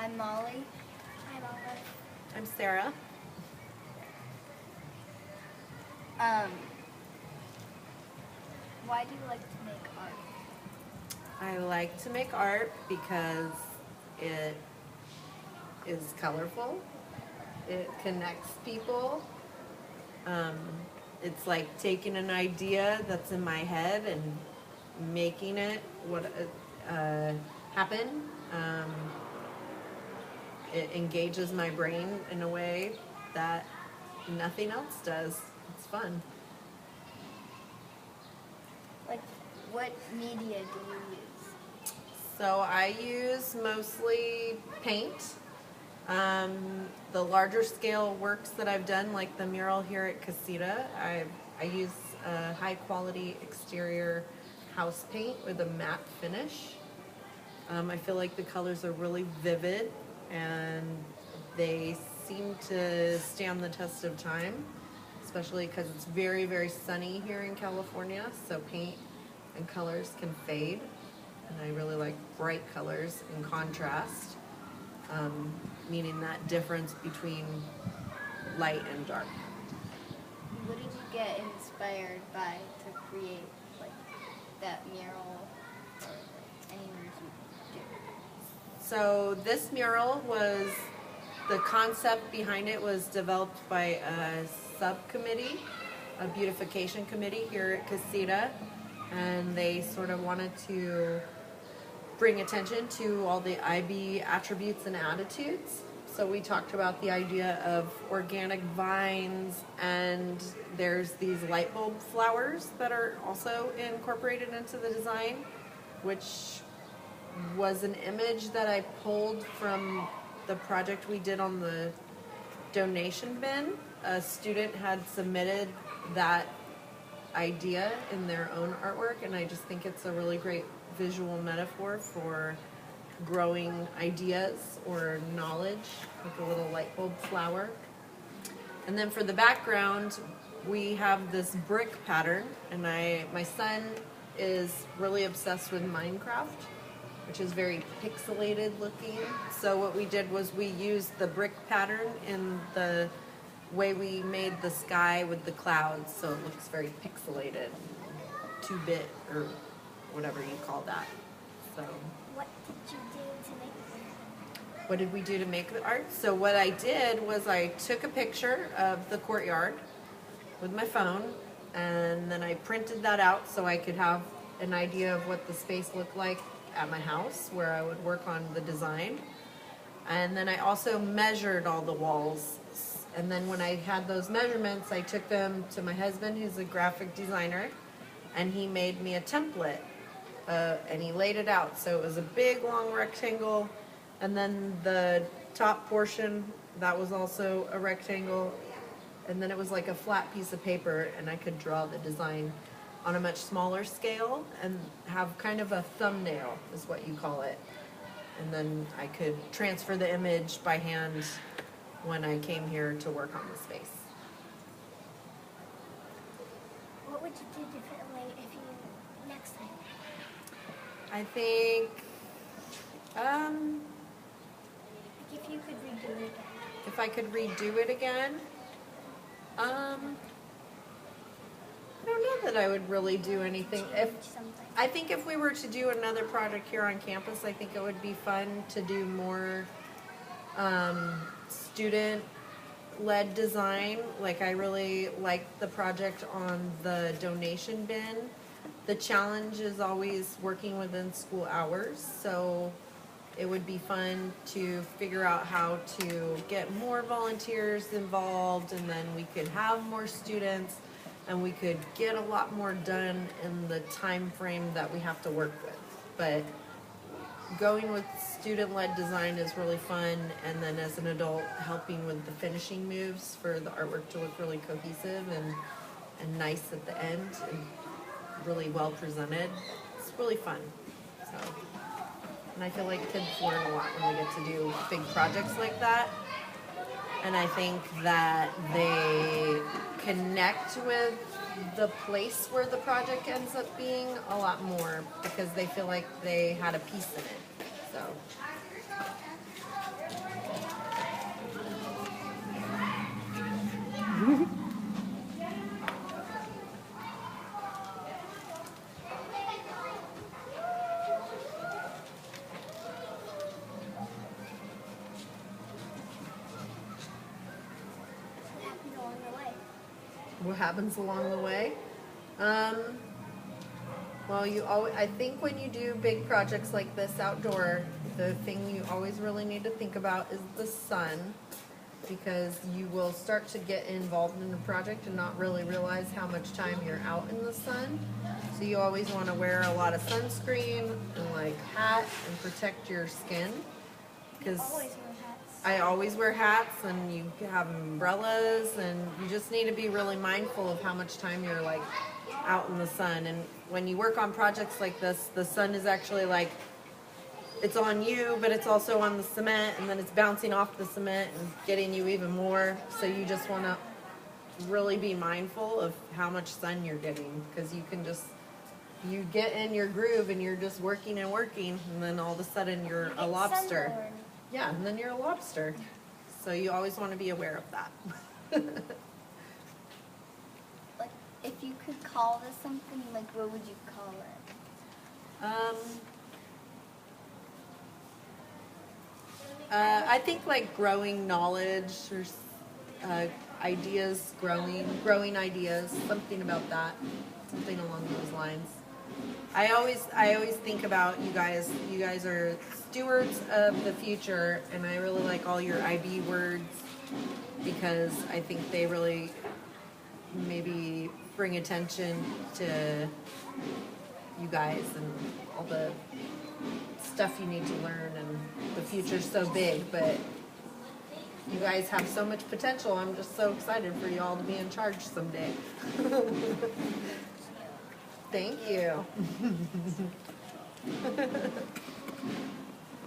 I'm Molly. I'm Olive. I'm Sarah. Why do you like to make art? I like to make art because it is colorful. It connects people. It's like taking an idea that's in my head and making it happen. It engages my brain in a way that nothing else does. It's fun. Like, what media do you use? So I use mostly paint. The larger scale works that I've done, like the mural here at Casita, I use a high quality exterior house paint with a matte finish. I feel like the colors are really vivid and they seem to stand the test of time, especially because it's very, very sunny here in California, so paint and colors can fade. And I really like bright colors in contrast, meaning that difference between light and dark. What did you get inspired by to create like that mural or like, any murals you do? So this mural was, the concept behind it was developed by a subcommittee, a beautification committee here at Casita, and they sort of wanted to bring attention to all the IB attributes and attitudes. So we talked about the idea of organic vines, and there's these light bulb flowers that are also incorporated into the design, which was an image that I pulled from the project we did on the donation bin. A student had submitted that idea in their own artwork, and I just think it's a really great visual metaphor for growing ideas or knowledge, like a little light bulb flower. And then for the background, we have this brick pattern, and my son is really obsessed with Minecraft, which is very pixelated looking. So what we did was we used the brick pattern in the way we made the sky with the clouds, so it looks very pixelated, 2-bit or whatever you call that. So What did you do to make what did we do to make the art? So what I did was I took a picture of the courtyard with my phone, and then I printed that out so I could have an idea of what the space looked like at my house where I would work on the design. And then I also measured all the walls. And then when I had those measurements, I took them to my husband, who's a graphic designer, and he made me a template. And he laid it out. So it was a big, long rectangle. And then the top portion, that was also a rectangle. And then it was like a flat piece of paper, and I could draw the design on a much smaller scale and have kind of a thumbnail, is what you call it. And then I could transfer the image by hand when I came here to work on the space. What would you do differently if you next time? I think, Like if you could redo it again. if I could redo it again, I don't know that I would really do anything. Change something. I think if we were to do another project here on campus, I think it would be fun to do more student-led design. Like I really liked the project on the donation bin. The challenge is always working within school hours, so it would be fun to figure out how to get more volunteers involved, and then we could have more students and we could get a lot more done in the time frame that we have to work with. But going with student-led design is really fun, and then as an adult, helping with the finishing moves for the artwork to look really cohesive and nice at the end and really well presented. It's really fun. So, and I feel like kids learn a lot when they get to do big projects like that. And I think that they connect with the place where the project ends up being a lot more because they feel like they had a piece in it. So Along the way. What happens along the way? Um, well, I think when you do big projects like this outdoor, the thing you always really need to think about is the sun, because you will start to get involved in the project and not really realize how much time you're out in the sun. So you always want to wear a lot of sunscreen and like hat and protect your skin. Because Always wear hats. I always wear hats, and you have umbrellas, and you just need to be really mindful of how much time you're like out in the sun. And when you work on projects like this, the sun is actually like, it's on you, but it's also on the cement, and then it's bouncing off the cement and getting you even more. So you just want to really be mindful of how much sun you're getting, because you get in your groove and you're just working and working, and then all of a sudden you're a lobster. Sunburn. Yeah, and then you're a lobster. So you always want to be aware of that. Like, if you could call this something, like, what would you call it? I think like growing knowledge, or ideas, growing ideas, something about that, something along those lines. I always think about you guys. You guys are stewards of the future, and I really like all your IB words, because I think they really maybe bring attention to you guys and all the stuff you need to learn, and the future's so big, but you guys have so much potential. I'm just so excited for you all to be in charge someday. Thank you.